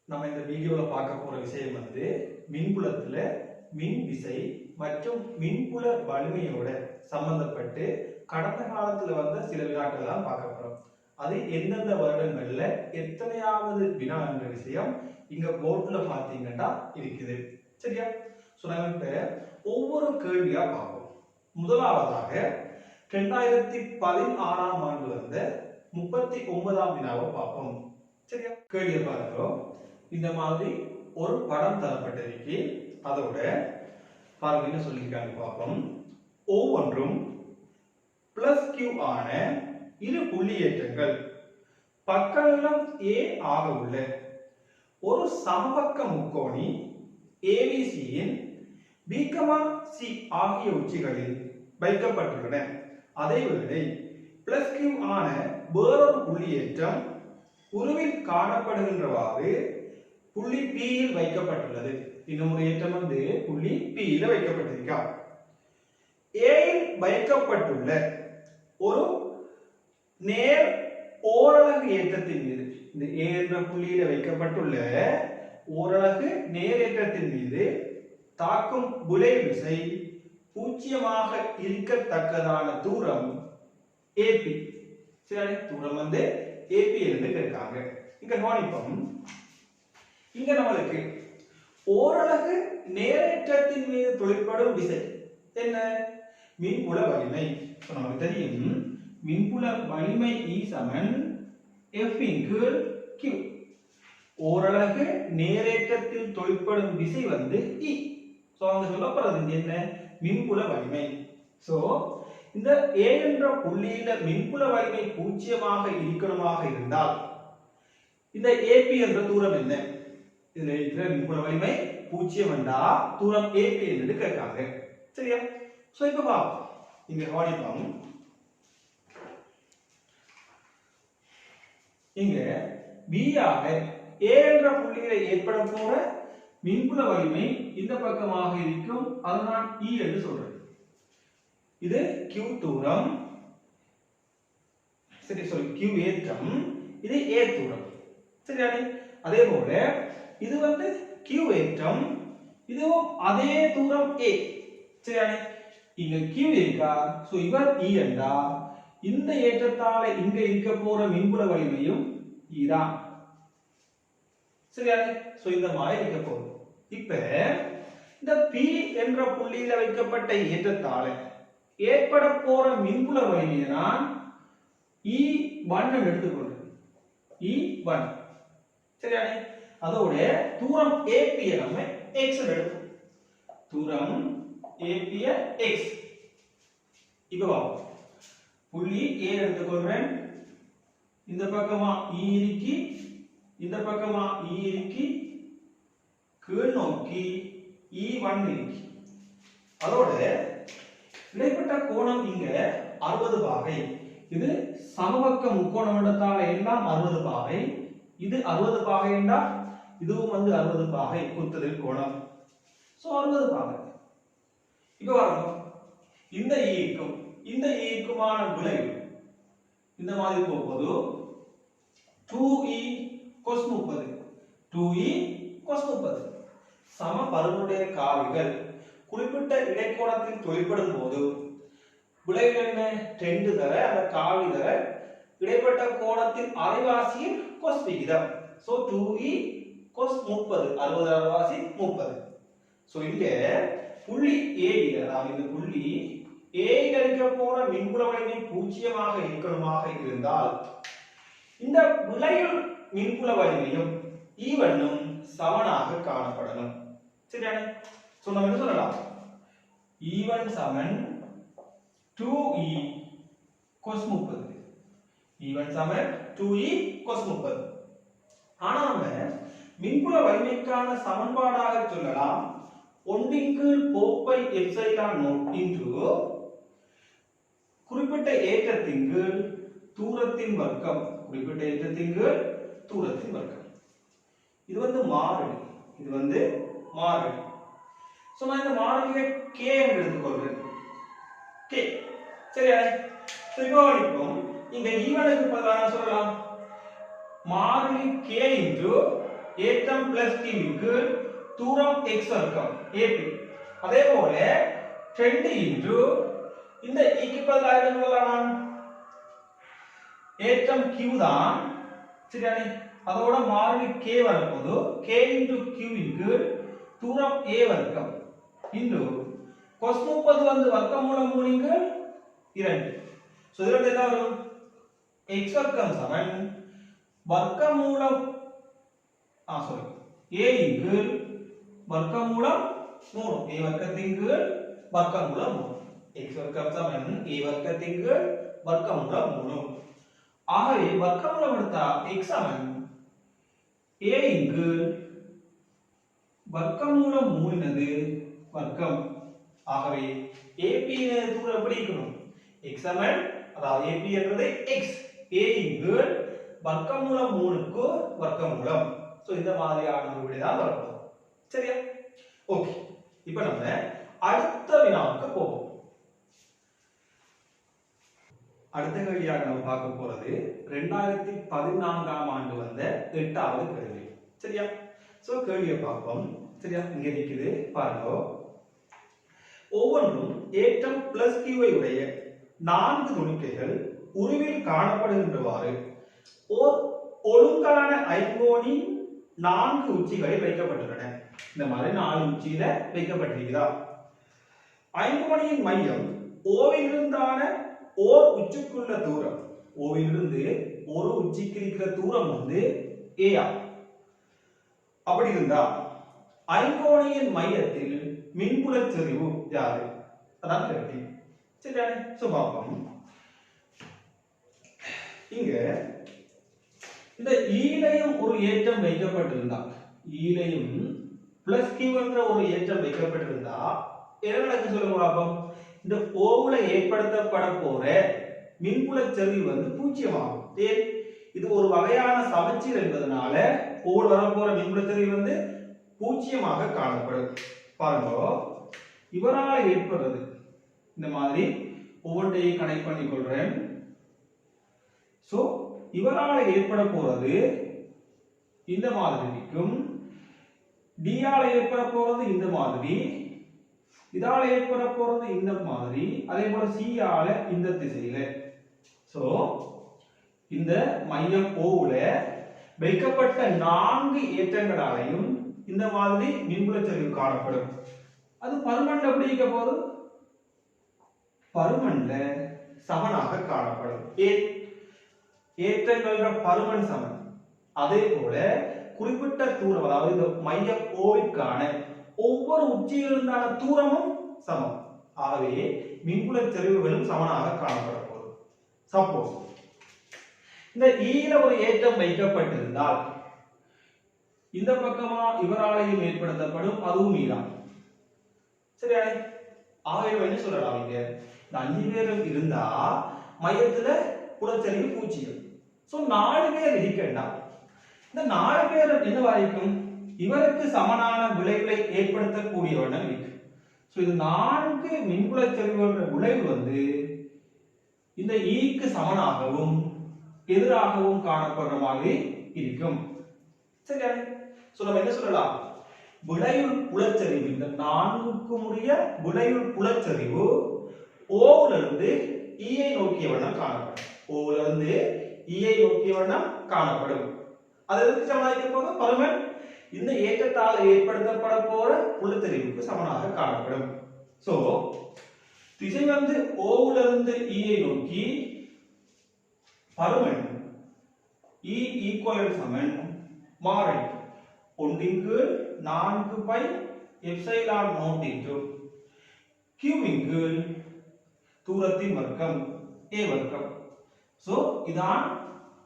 நம்ம இந்த வீடியோல பார்க்க போற விஷயம் வந்து மின்புலத்துல மின் விசை மற்றும் மின்புல வலிமையோட சம்பந்தப்பட்டு கடந்த காலத்துல வந்த சில வினாக்கள் தான் பார்க்க போறோம். அது எந்தெந்த வருடங்கள்ல எத்தனையாவது வினா என்ற விஷயம் இங்க போர்ட்ல பாத்தீங்கன்னா இருக்குது. சரியா? சோ நம்ம இப்ப ஒவ்வொரு கேள்வியா பார்ப்போம். முதலாவதாக 2016ஆம் ஆண்டு வந்த 39ஆம் வினாவை பார்ப்போம். சரியா? கேள்வியை பாருங்க. இந்த மாதிரி ஒரு படம் தரப்பட்டிருக்கு. அதோட பாருங்க என்ன சொல்லியிருக்காங்க பார்ப்போம். ஒவ்வொன்றும் பிளஸ் கியூ ஆன இரு புள்ளியேற்றங்கள் பக்கநீளம் A ஆக உள்ள ஒரு சமபக்க முக்கோணி ABCயின் B, C ஆகிய உச்சிகளில் வைக்கப்பட்டுள்ளன. அதேவேளை பிளஸ் கியூ ஆன வேறொரு புள்ளியேற்றம் உருவில் காணப்படுகின்றவாறு புள்ளி P இல் வைக்கப்பட்டுள்ளது. இன்னொரு ஏற்றம் வந்து புள்ளி P இல் வைக்கப்பட்டிருக்கா. A இல் வைக்கப்பட்டுள்ள ஒரு நேர் ஓரலகு ஏற்றத்தின் மீது, இந்த A என்ற புள்ளியில வைக்கப்பட்டுள்ள ஓரலகு நேர் ஏற்றத்தின் மீது தாக்கும் விளைவு விசை பூஜ்ஜியமாக இருக்கத்தக்கதான தூரம் AP. சரி, தூரம் வந்து AP என்று கேட்காங்க. இங்க கவனிப்போம். இங்க நம்மளுக்கு ஓரலகு நேரேற்றத்தின் மீது தொழிற்படும் விசை என்ன? மின்புல வலிமை. நமக்கு தெரியும் மின்புல வலிமை E சமன் F இன்டு Q. ஓரலகு நேரேற்றத்தில் தொழிற்படும் விசை வந்து E. சோ அங்க சொல்லப்படுறது என்ன? மின்புல வலிமை. சோ இந்த A என்ற புள்ளியில மின்புல வலிமை பூஜ்ஜியமாக இருக்கணுமாக இருந்தால் இந்த AP என்ற தூரம் என்ன? இதுல இருக்கிற மின்புல வலிமை பூஜ்ஜியம் என்றா தூரம் AP என்று கேட்காங்க. சரியா? சோ இப்ப வா இங்க கவனிப்போம். இங்க B ஆக A என்ற புள்ளியில ஏற்பட போற மின்புல வலிமை இந்த பக்கமாக இருக்கும். அதை நான் E என்று சொல்றேன். இது Q தூரம். சரி, Q ஏற்றம். இது A தூரம். சரியா? அதே போல இது வந்து Q ஏற்றம். இதுவும் அதே தூரம் A. சரியா? இங்க Q இருக்கா? சோ இவர் E என்றா இந்த ஏற்றத்தால இங்க இருக்க போற மின்புல வலிமையும் E தான். சரியா? சோ இந்த மாதிரி இருக்க போகுது. இப்ப இந்த P என்ற புள்ளியில வைக்கப்பட்ட ஏற்றத்தால ஏற்பட போற மின்புல வலிமையை நான் E1 என்று எடுத்துக்கொள்றேன். E1. சரியா? அதோட தூரம் AP நம்ம x எடுப்போம். தூரம் AP x. இப்போ வா புள்ளி A எடுத்துக்கொள்றேன். இந்த பக்கமா E இருக்கு, இந்த பக்கமா E இருக்கு, கீழ் நோக்கி E1 இருக்கு. அதோட இடைப்பட்ட கோணம் இங்க 60 பாகை. இது சமபக்க முக்கோணம் இடத்தால எல்லாம் 60 பாகை. இது 60 பாகை என்றா இதுவும் வந்து 60 பாகை குத்துதல் கோணம். சோ 60 பாகை. இப்போ பாருங்க. இந்த இந்த ஈக்குமான விளைவு இந்த மாதிரி போகுது. 2e cos 30. 2e cos 30 சம பருமனுடைய காவிகள் குறிப்பிட்ட இடைக்கோணத்தில் தொழிற்படும் போது விளைவு என்ன? 2 தர அந்த காவி தர இடைப்பட்ட கோணத்தின் அரைவாசியின் cos விகிதம். சோ 2e cos 30 60 அரைவாசி 30. சோ இங்க புள்ளி A இல, அதாவது இந்த புள்ளி A இல இருக்க போற மின்புல வலிமை பூஜ்ஜியமாக இருக்கணுமாக இருந்தால் இந்த விளைவு மின்புல வலிமையும் E1ம் சமனாக காணப்படணும். சரியா? சோ நம்ம என்ன சொல்லலாம்? E1 சமன் 2e cos 30. E1 சமன் 2e cos 30. ஆனா நம்ம மின்புல வலிமைக்கான சமன்பாடாக சொல்லலாம் 1/4 எப்சிலான் நாட் இன்டு குறிப்பிட்ட ஏற்றத்தின் கீழ் தூரத்தின் வர்க்கம். குறிப்பிட்ட ஏற்றத்தின் கீழ் தூரத்தின் வர்க்கம். இது வந்து மாறிலி. இது வந்து மாறிலி. சோ நான் இந்த மாறிலியை k என்று எடுத்துக்கொள்றேன். k. சரியா? சோ இப்போ இங்க E1 க்கு பதிலாக சொல்லலாம் மாறிலி k இன்டு ஏற்றம் பிளஸ் கியூக்கு தூரம் x வர்க்கம் AP. அதே போல 2 இன்டு இந்த க்கு பதிலாக என்ன சொல்லலாம், ஏற்றம் q தான் சரியானே, அதோட மாறிலி k வரப்போது k இன்டு q க்கு தூரம் a வர்க்கம் இன்டு cos 30 வந்து வர்க்கமூலம் 3 க்கு 2. சோ இதுல என்ன வரும், x வர்க்கம் சமன் வர்க்கமூலம் a க்கு வர்க்கமூலம் 3, a வர்க்கத்தின் கீழ் வர்க்கமூலம் 3, x வர்க்கம் சமன் a வர்க்கத்தின் கீழ் வர்க்கமூலம் 3. ஆகவே வர்க்கமூலம் எடுத்தா x சமன் a க்கு வர்க்கமூலம் 3 னது வர்க்கம். ஆகவே AP னது தூரம் எப்படி இருக்கணும், x சமன் அதாவது AP என்றது x, a க்கு வர்க்கமூலம் 3 க்கு வர்க்கமூலம். சோ இந்த மாதிரியான ஒரு விடை தான் வரப்போகுது. சரியா? ஓகே, இப்போ நம்ம அடுத்த வினாவுக்கு போவோம். அடுத்த கேள்வியாக நம்ம பார்க்க போறது 2014ஆம் ஆண்டு வந்த 8வது கேள்வி. சரியா? சோ கேள்வியை பார்ப்போம். சரியா? இங்க இருக்குது பாருங்க. ஒவ்வொன்றும் ஏற்றம் பிளஸ் q ஐ உடைய 4 நுணுக்கைகள் உருவில் காணப்படுகின்றவாறு ஓர் ஒழுங்கான ஐங்கோணி 4 உச்சிகளில் வைக்கப்பட்டுள்ளன. இந்த மாதிரி 4 உச்சியில வைக்கப்பட்டிருக்கிறதா. ஐங்கோணியின் மையம் ஓவிலிருந்தான ஓர் உச்சிக்குள்ள தூரம், ஓவிலிருந்து ஒரு உச்சிக்கு இருக்கிற தூரம் வந்து a. அப்படி இருந்தா ஐங்கோணியின் மையத்தில் மின்புல செறிவு யாரு, அதான் கேள்வி. சரியானே? சோ பாப்போம். இங்க இந்த ஈலையும் ஒரு ஏற்றம் வைக்கப்பட்டிருந்தா, ஈலையும் பிளஸ் q என்ற ஒரு ஏற்றம் வைக்கப்பட்டிருந்தா என்ன நடக்கும் சொல்லுங்க பாப்போம். இந்த ஓவுல ஏற்படுத்தப்பட போற மின்புல செறிவு வந்து 0 ஆகும். ஏன், இது ஒரு வகையான சமச்சீர் என்பதனால ஓவுல வரப்போற மின்புல செறிவு வந்து 0 காணப்படும். பாருங்க, இவரால் ஏற்படுறது இந்த மாதிரி ஒவ்வொன்றையும் கனெக்ட் பண்ணி கொள்றேன். சோ இவரால் ஏற்பட போறது இந்த மாதிரி இருக்கும், d ஆல் ஏற்பட போறது இந்த மாதிரி, இதால ஏற்பட போறது இந்த மாதிரி, அதே போல c ஆல இந்த திசையில. சோ இந்த மையம் ஓவுல வைக்கப்பட்ட 4 ஏற்றங்களாலையும் இந்த மாதிரி மின்புல செறிவு காணப்படும். அது பருமன்ல எப்படி இருக்க போகுது, பருமன்ல சமனாக காணப்படும். ஏற்றங்கள பருமன் சமன். அதே போல குறிப்பிட்ட தூரம், அதாவது இந்த மைய ஓவிற்கான ஒவ்வொரு உச்சியிலிருந்தான தூரமும் சமம். ஆகவே மின்புல செறிவுகளும் சமனாக காணப்பட போகுது. சப்போஸ் இந்த ஈல ஒரு ஏற்றம் வைக்கப்பட்டிருந்தால் இந்த பக்கமா இவராலையும் ஏற்படுத்தப்படும், அதுவும் ஈதான். சரியா? ஆகவே என்ன சொல்லலாம், இங்க இந்த 5 பேரும் இருந்தா மையத்துல புலச்சரிவு 0. சோ 4 பேர் இருக்கேண்டா, இந்த 4 பேரும் என்ன வாய்க்கும், இவருக்கு சமனான விளைவை ஏற்படுத்தக்கூடிய வண்ணம் இருக்கு. சோ இது 4 மின்புல செறிவுகளோட விளைவு வந்து இந்த ஈக்கு சமனாகவும் எதிராகவும் காணப்படுற மாதிரி இருக்கும். சரியா? சோ நம்ம என்ன சொல்லலாம், விளைவுள் புலச்சரிவு, இந்த 4க்கும் உரிய விளைவுள் புலச்சரிவு ஓவுல இருந்து ஈயை நோக்கிய வண்ணம் காணப்படும். ஓவுல இருந்து ஈயை நோக்கிய வண்ணம் காணப்படும். அது எதுக்கு சமனாக போது, பருமன் இந்த ஏற்றத்தால் ஏற்படுத்தப்பட போற புலச்சரிவுக்கு சமனாக காணப்படும். சோ திசை வந்து ஓவுல இருந்து ஈயை நோக்கி பருமன் E ஈக்குவலன்ட் சமன் மாறி 1 4 pi epsilon naught into q into தூரத்தின் வர்க்கம் a வர்க்கம். சோ இதான்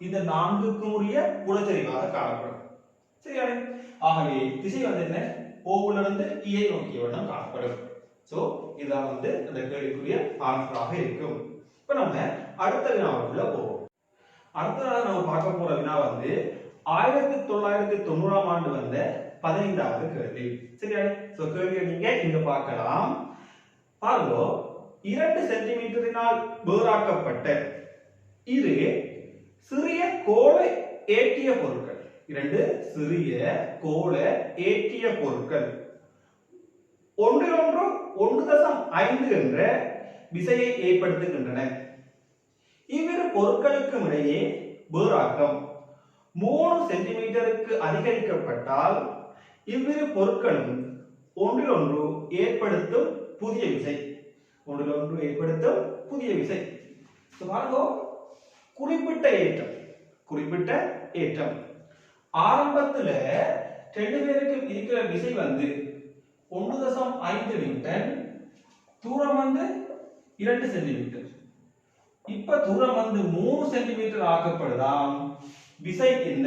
இந்த 4க்கும் உரிய புலச்சரிவாக காணப்படும். சரியா? ஆகவே திசை வந்து என்ன, ஓவுல இருந்து e ஐ நோக்கிய வண்ணம் காணப்படும். சோ இதான் வந்து அந்த கேள்விக்குரிய ஆன்சராக இருக்கும். இப்போ நம்ம அடுத்த வினாவுக்குள்ள போவோம். அடுத்ததாக நம்ம பார்க்க போற வினா வந்து 1990ஆம் ஆண்டு வந்த 15வது கேள்வி. சரியா? சோ கேள்வியை நீங்க இங்க பார்க்கலாம். பாருங்க, 2 சென்டிமீட்டரினால் வேறாக்கப்பட்ட இரு சிறிய கோள ஏற்றிய பொருட்கள், இரண்டு சிறிய கோள ஏற்றிய பொருட்கள் ஒன்றிலொன்று 1.5 என்ற விசையை ஏற்படுத்துகின்றன. இவ்விரு பொருட்களுக்கும் இடையே வேறாக்கம் 3 சென்டிமீட்டருக்கு அதிகரிக்கப்பட்டால் இவ்விரு பொருட்களும் ஒன்றிலொன்று ஏற்படுத்தும் புதிய விசை குறிப்பிட்ட ஏற்றம் ஆரம்பத்துல ரெண்டு பேருக்கு இருக்கிற விசை வந்து 1.5 நியூட்டன், தூரம் வந்து 2 சென்டிமீட்டர். இப்ப தூரம் வந்து 3 சென்டிமீட்டர் ஆக்கப்படுதாம். விசை என்ன?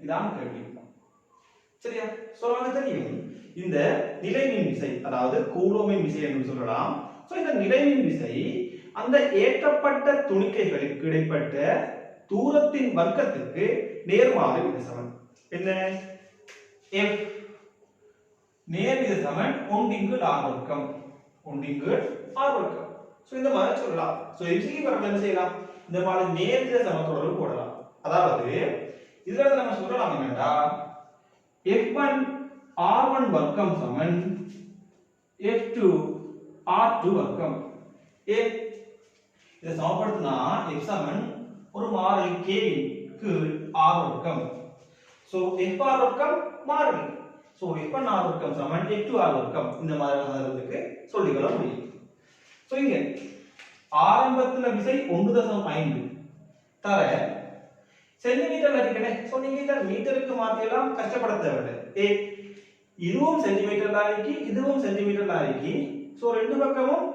இதான் கேள்வி. சரியா? சொல்லுங்க தெரியும். இந்த நிலைமின் விசை, அதாவது கூலோமின் விசை என்று சொல்லலாம். சோ இந்த நிலைமின் விசை அந்த ஏற்றப்பட்ட துணிக்கைகளுக்கு இடைப்பட்ட தூரத்தின் வர்க்கத்துக்கு நேர்மாறு விகிதசமன். என்ன? F நேர் விகிதசமன் 1/r வர்க்கம். சோ இந்த மாதிரி சொல்லலாம். சோ எம்சிக்கு பரவல் என்ன செய்யலாம்? இந்த மாதிரி நேர் விகித சமத்தொடர்பு போடலாம். அதாவது இதுல நம்ம சொல்லலாம் என்னடா, F1 R1 வர்க்கம் சமன் F2 R2 வர்க்கம். இதை சமப்படுத்தினா F சமன் ஒரு மாறிலி K கீழ் R வர்க்கம். சோ F R வர்க்கம் மாறிலி. சோ F1 R வர்க்கம் சமன் F2 R வர்க்கம். இந்த மாதிரி வர்றதுக்கு சொல்லிக்கொள்ள முடியும். சோ இங்க ஆரம்பத்துல விசை 1.5 தர சென்டிமீட்டர்ல இருக்கனே. சோ நீங்க இத மீட்டருக்கு மாத்தியெல்லாம் கஷ்டப்பட தேவையில்லை. இதுவும் சென்டிமீட்டர்ல இருக்கு, இதுவும் சென்டிமீட்டர்ல இருக்கு. சோ ரெண்டு பக்கமும்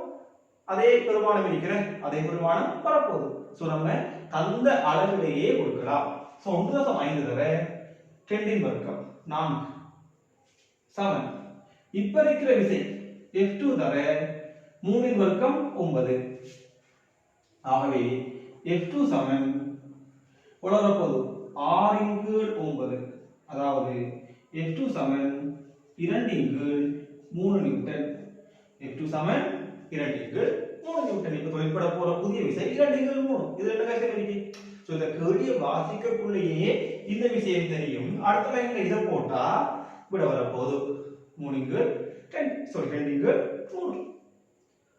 அதே பெருமானம் இருக்கிற, அதே பெருமானம் வரப்போகுது. சோ நம்ம அந்த அளவிலேயே கொடுக்கலாம். சோ 1.5 தர 10 இன் வர்க்கம் 4 சமன் இப்ப இருக்கிற விசை F2 தர 3 இன் வர்க்கம் 9. ஆகவே F2 சமன் வரப்போகுது 6 இன் கீழ் 9. அதாவது F2 சமன் 2 இன் கீழ் 3 நியூட்டன். F2 சமன் 2 இன் கீழ் 3 நியூட்டன். இப்ப தொழிற்பட போற புதிய விசை 2 இன் கீழ் 3. இது ரெண்டு கஷ்டம் இருக்கு. சோ இந்த கேள்வியை வாசிக்கக்குள்ளேயே இந்த விஷயம் தெரியும். அடுத்த லைன்ல இதை போட்டா விட வரப்போகுது 3 இன் கீழ் 10. 2 இன் கீழ் 3.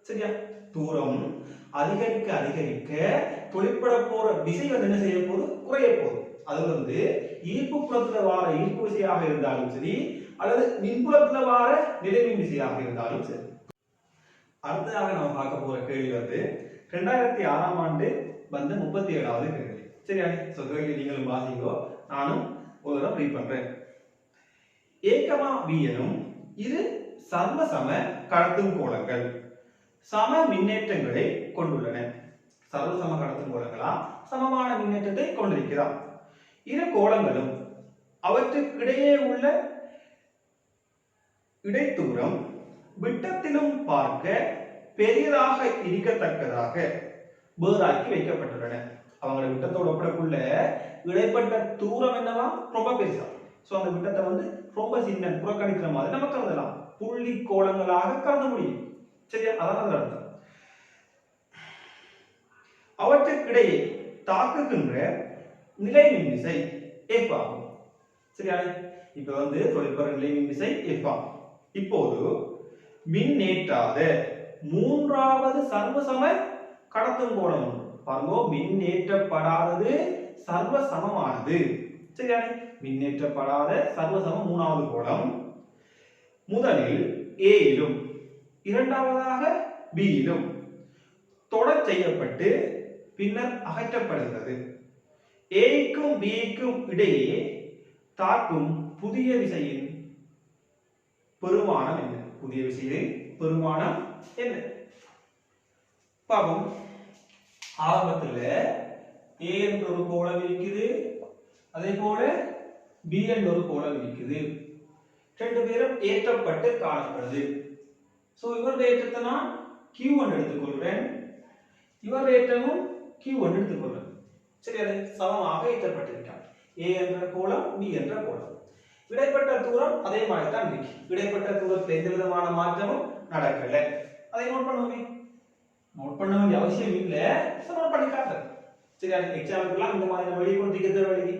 சரியா? தூரம் அதிகரிக்க தொழிற்பட போற விசை வந்து என்ன செய்ய போகுது? குறைய போகுது. அது வந்து ஈர்ப்பு புலத்துல வார ஈர்ப்பு விசையாக இருந்தாலும் சரி, அல்லது மின்புலத்துல வார நிலைமின் விசையாக இருந்தாலும் சரி. அடுத்ததாக நம்ம பார்க்க போற கேள்வி வந்து 2006ஆம் ஆண்டு வந்த 37வது கேள்வி. சரியா? சோ கேள்வி நீங்களும் வாசிங்கோ, நானும் ஒரு தடவை ரீட் பண்றேன். A, B எனும் இரு சர்வசம கடத்தும் கோளங்கள் சம மின்னேற்றங்களை கொண்டுள்ளன. சர்வசம கடத்தும் கோளங்களா சமமான மின்னேற்றத்தை கொண்டிருக்கிறார். இரு கோளங்களும் அவற்றுக்கிடையே உள்ள இடைத்தூரம் விட்டத்திலும் பார்க்க பெரியதாக இருக்கத்தக்கதாக வேறாக்கி வைக்கப்பட்டுள்ளன. அவங்கள விட்டத்தோட ஒப்பிடக்குள்ள இடைப்பட்ட தூரம் என்னவா? ரொம்ப பெருசா. சோ அந்த விட்டத்தை வந்து ரொம்ப சின்ன புறக்கணிக்கிற மாதிரி நம்ம கருதலாம். புள்ளி கோளங்களாக கருத முடியும். சரியா? அதான் அதோட அர்த்தம். அவற்றுக்கிடையே தாக்குகின்ற நிலைமின் விசை F ஆகும். சரியா? இப்ப வந்து தொழிற்பட நிலைமின் விசை F ஆகும். இப்போது மின்னேற்றாத மூன்றாவது சர்வசம கடத்தும் கோணம் பாருங்க. மின்னேற்றப்படாதது சர்வசமமானது. சரியா? மின்னேற்றப்படாத சர்வசம மூணாவது கோணம் முதலில் A யிலும் இரண்டாவதாக B யிலும் தொடர் செய்யப்பட்டு பின்னர் அகற்றப்படுகிறது. A க்கும் B க்கும் இடையே தாக்கும் புதிய விசையின் பெருமானம் என்ன? புதிய விசையின் பெருமானம் என்ன? பாப்போம். ஆரம்பத்துல A என்ற ஒரு கோளம் இருக்குது, அதே போல B என்ற ஒரு கோளம் இருக்குது. ரெண்டு பேரும் ஏற்றப்பட்டு காணப்படுது. சோ இவருடைய ஏற்றத்தை நான் Q1 எடுத்துக்கொள்றேன், இவருடைய ஏற்றமும் Q1 எடுத்துக்கொள்றேன். சரி, அது சமமாக ஏற்றப்பட்டிருக்காங்க. A என்ற கோளம், B என்ற கோளம். இடைப்பட்ட தூரம் அதே மாதிரி தான் இருக்கு. இடைப்பட்ட தூரத்தில் எந்த விதமான மாற்றமும் நடக்கல. அதை நோட் பண்ணுவோமே. நோட் பண்ண வேண்டிய அவசியம் இல்லை, நோட் பண்ணி காட்டுறேன். சரியா? எக்ஸாம்பிள்லாம் இந்த மாதிரி வெளியே கொண்டிருக்கிறது வழி.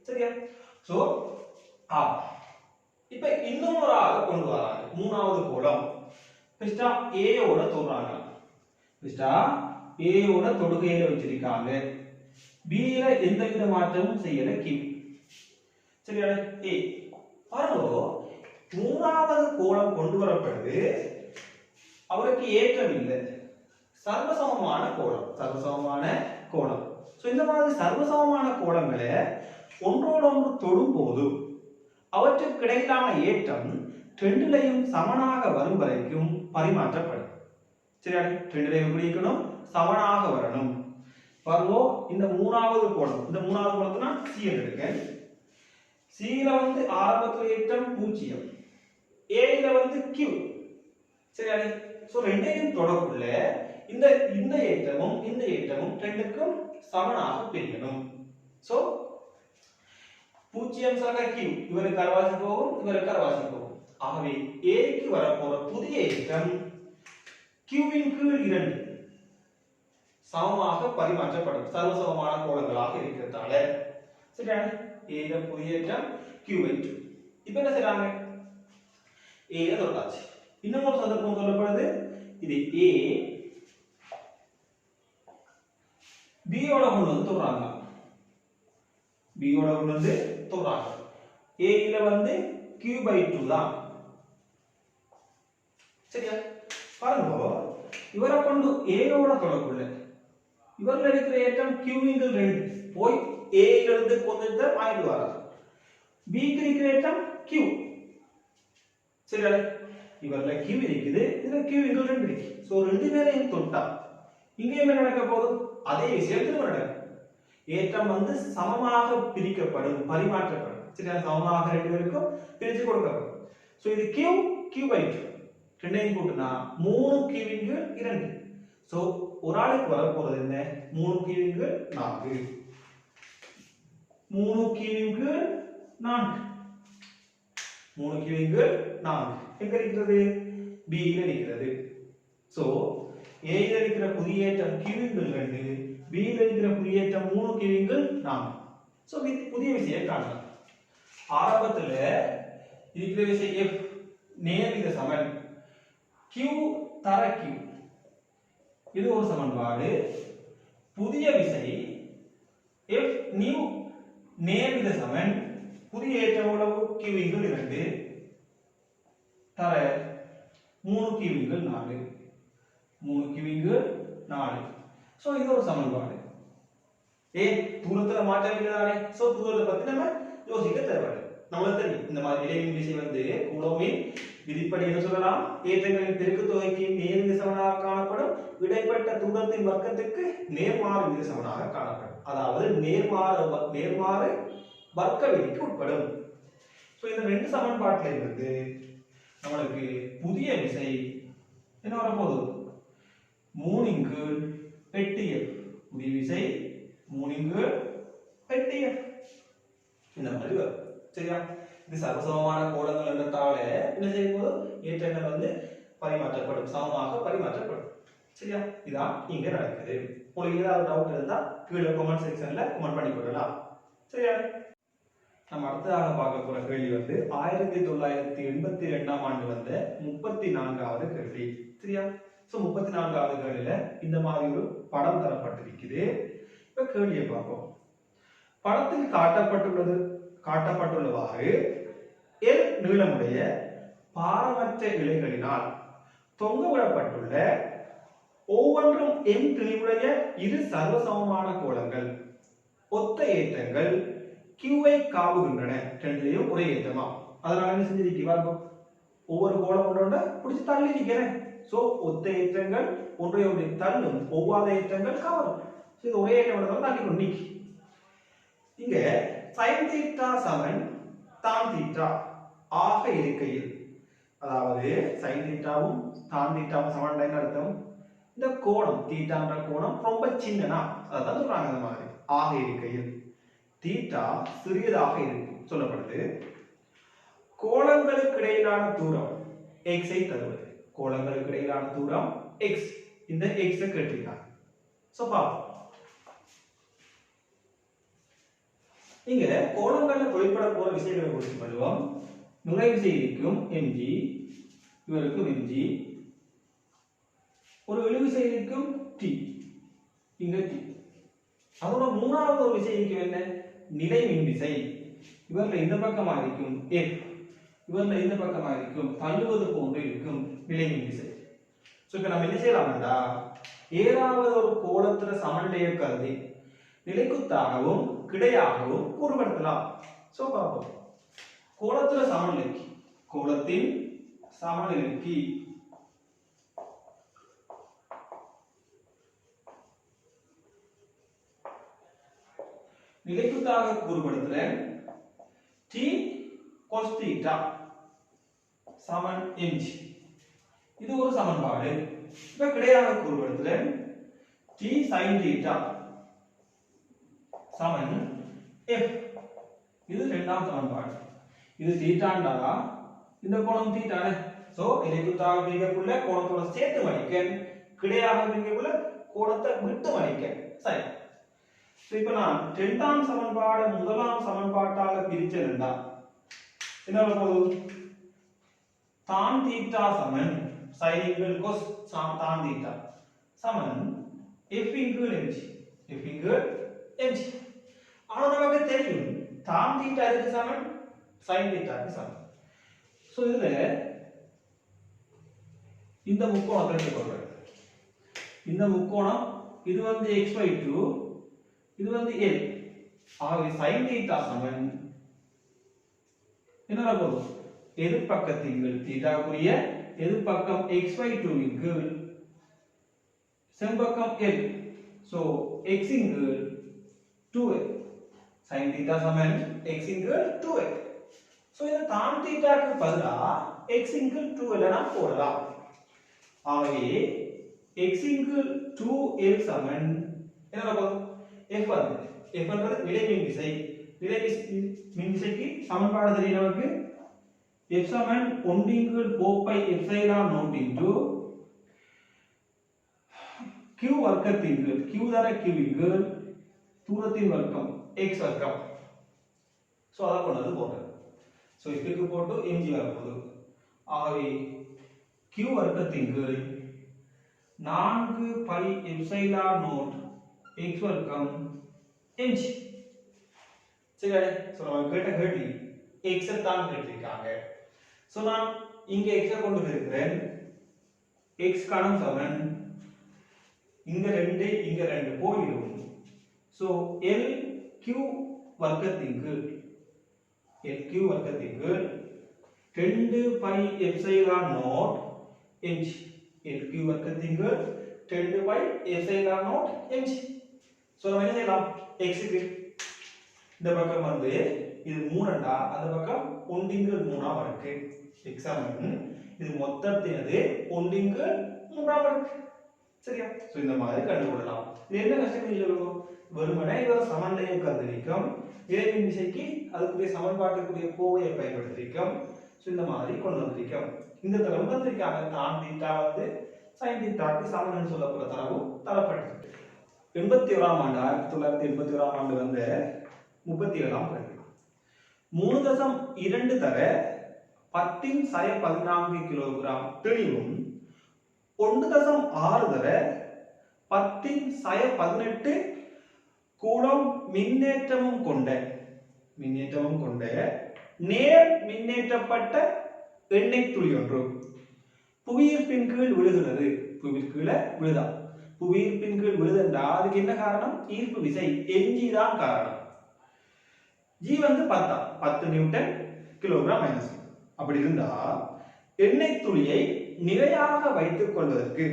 சரியா? சோ ஆ இப்ப இன்னொரு ஆளை கொண்டு வராங்க மூணாவது கோலம் ஃபர்ஸ்டா a ஓட தொடுறாங்க ஃபர்ஸ்டா a ஓட தொடுகையில வச்சிருக்காங்க b ல எந்தவித மாற்றமும் செய்யல q சரியா a பாருங்க மூணாவது கோலம் கொண்டு வரப்படுது அவருக்கு ஏற்றம் இல்லை சர்வசமமான கோலம் சோ இந்த மாதிரி சர்வசமமான கோலங்களை ஒன்றோடொன்று தொடும் போது அவற்றுக்கு இடையிலான ஏற்றம் ரெண்டிலையும் சமனாக வரும் வரைக்கும் பரிமாற்றப்படும் சரியா ரெண்டிலையும் எப்படி இருக்கணும் சமனாக வரணும் பாருங்க இந்த மூணாவது கோலத்தை நான் C எடுக்கேன் C ல வந்து ஆரம்பத்துல ஏற்றம் 0 A ல வந்து Q சரியா சோ ரெண்டையும் தொடக்குள்ள இந்த ஏற்றமும் ரெண்டுக்கும் சமனாக பிரிக்கணும் சோ 0 சக Q இவருக்கு அரைவாசி போகும் ஆகவே A க்கு வரப்போற புதிய ஏற்றம் Q இன் கீழ் 2 சமமாக பரிமாற்றப்படும் சர்வசமமான கோலங்களாக இருக்கிறதால சரியா A ல புதிய ஏற்றம் Q/2 இப்போ என்ன செய்றாங்க A ல தொட்டாச்சு இன்னொரு சந்தர்ப்பம் சொல்லப்படுது இது A B ஓட கொண்டு வந்து தொடுறாங்க A ல வந்து Q/2 தான் சரியா பாருங்க இவரை கொண்டு A ஓட தொடக்குள்ள இவர்ல இருக்கிற ஏற்றம் Q/2 போய் A ல இருந்து கொஞ்சத்தை வாங்கிட்டு வரார் B க்கு இருக்கிற ஏற்றம் Q சரியா இவர்ல Q இருக்குது இதுல Q/2 இருக்கு சோ ரெண்டு பேரையும் தொட்டா இங்க என்ன நடக்க போகுது அதே விஷயம் திரும்ப நடக்கும் ஏற்றம் வந்து சமமாக பிரிக்கப்படும் பரிமாற்றப்படும் சரியா சமமாக ரெண்டு பேருக்கும் பிரிச்சு கொடுக்கப்படும் சோ இது Q/2 ரெண்டையும் கூட்டினா 3 Q இன்டு 2 சோ ஒரு ஆளுக்கு வர போறது என்ன 3 Q into 4 3 Q into 4 3 Q into 4 எங்க இருக்கிறது B ல இருக்கிறது சோ A ல இருக்கிற புதிய ஏற்றம் Q இன்டு 2 B ல இருக்கிற புதிய ஏற்றம் 3 Q இன்டு 4 சோ புதிய விஷயம் காணலாம் ஆரம்பத்துல இருக்கிற விஷயம் F நேர்வித சமன் Q தர Q இது ஒரு சமன்பாடு புதிய விசை F நியூ நேர்வித சமன் புதிய ஏற்றம் எவ்வளவு Q இன்டு 2 தர 3 Q into 4 3 Q into 4 so இது ஒரு சமன்பாடு தூரத்துல மாற்றம் இல்லதானே சோ தூரத்தை பத்தி நம்ம யோசிக்க தேவையில்லை நமக்கு தெரியும் இந்த மாதிரி இடைவின் விசை வந்து கூலோமின் விதிப்படி என்ன சொல்லலாம் ஏற்றங்களின் பெருக்கு தொகைக்கு நேர் விகிதசமனாக காணப்படும் இடைப்பட்ட தூரத்தின் வர்க்கத்துக்கு நேர்மாறு விகிதசமனாக காணப்படும் அதாவது நேர்மாறு வர்க்க விதிக்கு உட்படும் சோ இந்த ரெண்டு சமன்பாட்டில இருந்து நமக்கு புதிய விசை என்ன வரப்போகுது 3 இன் கீழ் 8F புதிய விசை 3 இன் கீழ் 8F இந்த மாதிரி வரும் சரியா இது சர்வசமமான கோலங்கள் என்றதால என்ன செய்யும்போது ஏற்றங்கள் வந்து பரிமாற்றப்படும் சமமாக பரிமாற்றப்படும் சரியா இதான் இங்க நடக்குது உங்களுக்கு ஏதாவது டவுட் இருந்தா கீழே கமெண்ட் செக்ஷன்ல கமெண்ட் பண்ணி போடலாம் சரியா நம்ம அடுத்ததாக பார்க்க போற கேள்வி வந்து 1982ஆம் ஆண்டு வந்த 34வது கேள்வி சரியா சோ 34வது கேள்வியில இந்த மாதிரி ஒரு படம் தரப்பட்டிருக்குது இப்ப கேள்வியை பார்ப்போம் படத்தில் காட்டப்பட்டுள்ளவாறு L நீளமுடைய பாரமற்ற இழைகளினால் தொங்கவிடப்பட்டுள்ள ஒவ்வொன்றும் M தெளிவுடைய இரு சர்வசமமான கோலங்கள் ஒத்த ஏற்றங்கள் Q ஐ காவுகின்றன ரெண்டுலயும் ஒரே ஏற்றமா அதனால என்ன செஞ்சிருக்கீங்க ஒவ்வொரு கோலம் ஒன்றோட பிடிச்சி தள்ளி நிக்கிறேன் சோ ஒத்த ஏற்றங்கள் ஒன்றை ஒன்றை தள்ளும் ஒவ்வாத ஏற்றங்கள் கவரும் இது ஒரே ஏற்றம் தள்ளி கொண்டு நிக்கி இங்க sin θ சமன் tan θ ஆக இருக்கையில் அதாவது sin θவும் tan θவும் சமன்டா என்ன அர்த்தம் இந்த கோணம் θன்ற கோணம் ரொம்ப சின்னனா அதான் சொல்றாங்க அந்த மாதிரி ஆக இருக்கையில் θ சிறியதாக இருக்கு சொல்லப்படுது கோளங்களுக்கு இடையிலான தூரம் x ஐ தருவது கோளங்களுக்கு இடையிலான தூரம் x இந்த x ஐ கேட்டிருக்காங்க சோ பாப்போம் இங்க கோணங்கள்ல தொழிற்பட போற விசைகளை குறித்து பண்ணுவோம். நுரை விசை இருக்கும் mg, இவருக்கும் mg. ஒரு இழுவிசை இருக்கும் t, இங்க t. அதோட மூணாவது ஒரு விசை இருக்கும் என்ன? நிலை மின் விசை. இவர்ல இந்த பக்கமா இருக்கும் f, இவர்ல இந்த பக்கமா இருக்கும் தள்ளுவது போன்று இருக்கும் நிலை மின் விசை. சோ இப்ப நம்ம என்ன செய்யலாம்டா, ஏதாவது ஒரு கோளத்தில சமநிலையை கருதி நிலைக்குத்தாகவும் கிடையாகவும் கூறுபடுத்தலாம். சோ பாப்போம். கோளத்தின் சமநிலைக்கு நிலைக்குத்தாக கூறுபடுத்துறேன் t cos theta சமன் mg. இது ஒரு சமன்பாடு. இப்ப கிடையாக கூறுபடுத்துறேன் t sin theta சமன் f. இது இரண்டாம் சமன்பாடு. இது தீட்டாண்டா, இந்த கோணம் தீட்டானே. சோ நிலைக்குத்தாக பிரிக்கக்குள்ள கோணத்தோட சேர்த்து மடிக்க, கிடையாக பிரிக்கக்குள்ள கோணத்தை விட்டு மடிக்க. சரி. இப்ப நான் இரண்டாம் சமன்பாடு முதலாம் சமன்பாட்டால பிரிச்சேன்டா என்ன போகுது? tan theta சமன் sin equal cos tan theta சமன் f equal mg. f equal mg. ஆனா நமக்கு தெரியும் tan theta க்கு சமன் sin theta க்கு சமன். சோ இதுல இந்த முக்கோணத்தை எடுத்துக்கொள்றேன். இந்த முக்கோணம் இது வந்து x/2, இது வந்து l. ஆகவே sin theta சமன் என்ன போகும்? எதிர்பக்கத்தின் கீழ் தீட்டாக்குரிய எதிர்பக்கம் x/2 இன் கீழ் செம்பக்கம் l. சோ x இன் கீழ் 2l. sin theta சமன் x இன் கீழ் 2l. சோ இந்த tan theta க்கு பதிலா x இன் கீழ் 2l என போடலாம். ஆகவே x இன் கீழ் 2l சமன் என்ன போகும்? f வந்து f என்றது நிலை மின் விசை. நிலை மின் விசைக்கு சமன்பாடு தெரியும் நமக்கு. f சமன் 1 இன் கீழ் 4 pi epsilon naught into q வர்க்கத்தின் கீழ் q தர q இன் கீழ் தூரத்தின் வர்க்கம் x வர்க்கம். சோ அத கொண்டது போடுறேன். சோ இதுக்கு போட்டு mg வரப்போகுது. ஆகவே q வர்க்கத்தின் கீழ் 4 pi epsilon naught x வர்க்கம் mg. சரியா? சோ நம்ம கேட்ட கேள்வி x தான் கேட்டிருக்காங்க. சோ நான் இங்க x கொண்டு இருக்கிறேன். x கணம் சமன் இங்க 2 இங்க 2 போயிடும். சோ lq வர்க்கத்தின் கீழ் 2 pi epsilon naught mg. lq வர்க்கத்தின் கீழ் 2 pi epsilon naught mg. So நம்ம என்ன செய்யலாம்? x க்கு இந்த பக்கம் வந்து இது 3 அந்த பக்கம் 1 இன் கீழ் 3 இருக்கு. x சமன் இது மொத்தத்தினது 1 இன் கீழ் 3 இருக்கு. சரியா? சோ இந்த மாதிரி கண்டுபிடிக்கலாம். இது என்ன கஷ்டம் சொல்லுங்க? வெறுமனே இத சமநிலையை கருதிக்கும் நிலைமின் விசைக்கு அதுக்குரிய சமன்பாட்டுக்குரிய கோவையை பயன்படுத்திக்கும். சோ இந்த மாதிரி கொண்டு வந்திருக்கோம். இந்த தரவு வந்திருக்காங்க. tan theta வந்து sin theta க்கு சமம்னு சொல்லப்படுற தரவு தரப்பட்டிருக்கு. 81ஆம் ஆண்டு 1981ஆம் ஆண்டு வந்து 37ஆம் கேள்வி. 3.2 தர 10⁻14 கிலோகிராம் தெளிவும் 1.6 தர 10⁻18 கூலம் மின்னேற்றமும் கொண்ட நேர் மின்னேற்றப்பட்ட எண்ணெய் துளி ஒன்று புவியீர்ப்பின் கீழ் விழுகிறது. புவியீர்ப்பின் கீழ் விழுதுண்டா அதுக்கு என்ன காரணம்? ஈர்ப்பு விசை mg தான் காரணம். g வந்து 10 நியூட்டன் கிலோகிராம் மைனஸ். அப்படி இருந்தா எண்ணெய் துளியை நிலையாக வைத்துக் கொள்வதற்கு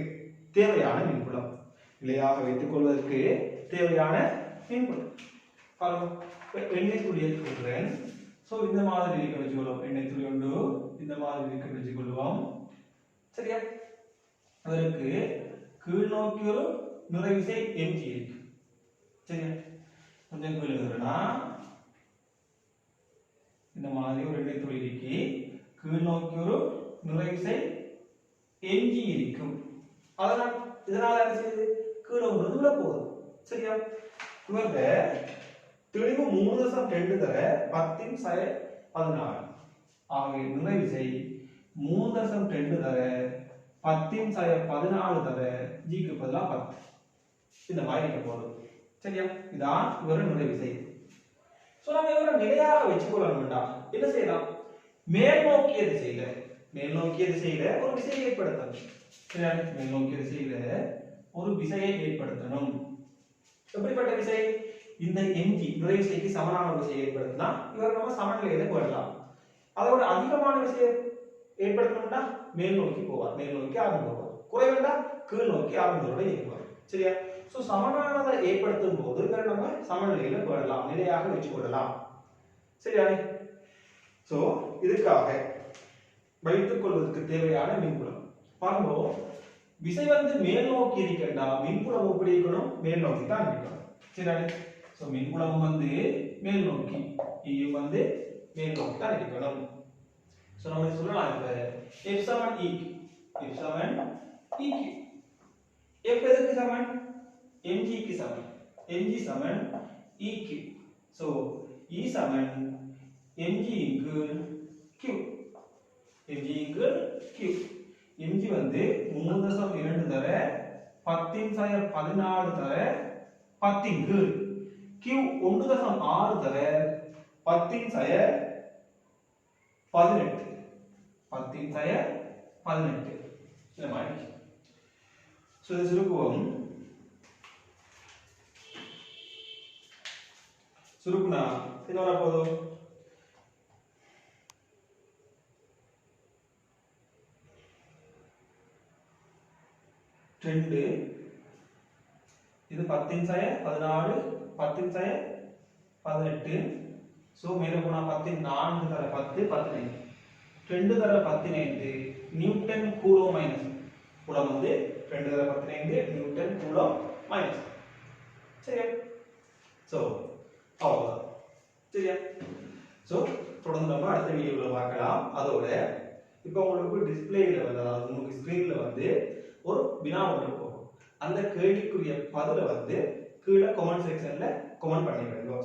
தேவையான மின்புலம். எண்ணெய் துளியை கொடுக்கிறேன். சோ இந்த மாதிரி இருக்குன்னு வச்சுக்கொள்வோம். எண்ணெய் துளி உண்டு இந்த மாதிரி இருக்குன்னு வச்சுக்கொள்வோம். சரியா? அதற்கு கீழ் நோக்கி ஒரு நிறை விசை mg இருக்கு. சரியா? கொஞ்சம் கீழ் எழுதுறேன்னா இந்த மாதிரி ஒரு எண்ணெய் துளி இருக்கு. கீழ் நோக்கி ஒரு நிறை விசை mg இருக்கும். இதனால என்ன செய்யுது? கீழே விழுந்து விட போகுது. சரியா? இவங்க தெளிவு 3.2 தர 10 சய 14. ஆகவே நிறை விசை 3.2 தர 10 சய 14 தர ஜிக்கு பதிலா 10. இந்த மாதிரி இருக்க போகுது. சரியா? இதான் இவர நிறை விசை. சோ நம்ம இவர நிலையாக வச்சுக்கொள்ளணும்டா என்ன செய்யலாம்? மேல் நோக்கிய திசையில ஒரு விசையை ஏற்படுத்தணும். சரியா? மேல் நோக்கிய திசையில ஒரு விசையை ஏற்படுத்தணும். எப்படிப்பட்ட விசை? இந்த mg நிறை விசைக்கு சமனான விசையை ஏற்படுத்தினா இவர் நம்ம சமநிலையில போடலாம். அதோட அதிகமான விசையை ஏற்படுத்தணும்னா மேல் நோக்கி போவார், மேல் நோக்கி ஆரம்பம் போவார். குறைவுண்டா கீழ் நோக்கி ஆரம்பத்தோட இயங்குவார். சரியா? சோ சமனானதை ஏற்படுத்தும் போது இவரை நம்ம சமநிலையில போடலாம், நிலையாக வச்சு கொள்ளலாம். சரியா? சோ இதுக்காக வைத்துக் கொள்வதற்கு தேவையான மின்புலம் பாருங்க. விசை வந்து மேல் நோக்கி இருக்கா, மின்புலம் எப்படி இருக்கணும்? மேல் நோக்கி தான் இருக்கணும். சரியா? சோ மின்புலம் வந்து மேல் நோக்கி, இயும் வந்து மேல் நோக்கி தான் இருக்கணும். சோ நம்ம சொல்லலாம் இப்ப F சமன் EQ, F சமன் EQ. F எதுக்கு சமன்? mg க்கு சமன், mg சமன் EQ. சோ E சமன் mg into Q, mg into Q. mg வந்து 3.2 தர 10 சய 14 தர 10 இன்டு Q 1.6 தர 10 சய 18, 10 சய 18 இந்த மாதிரி. சோ இது சுருக்குனா என்ன வர போகுது? ரெண்டு, இது 10 சய 14, 10 சய 18. சோ மேல போனா 10 4 தர 10 15, 2 தர 15 நியூட்டன் கூலோம் மைனஸ். கூலோம் வந்து 2 தர 15 நியூட்டன் கூலோம் மைனஸ். சரியா? சோ அவ்வளவுதான். சரியா? சோ தொடர்ந்து நம்ம அடுத்த வீடியோல பார்க்கலாம். அதோட இப்போ உங்களுக்கு டிஸ்ப்ளேல வந்து, அதாவது உங்களுக்கு ஸ்கிரீன்ல வந்து ஒரு வினா ஒன்று போகும். அந்த கேள்விக்குரிய பதிலை வந்து கீழே கமெண்ட் செக்ஷன்ல கமெண்ட் பண்ணிடுங்க.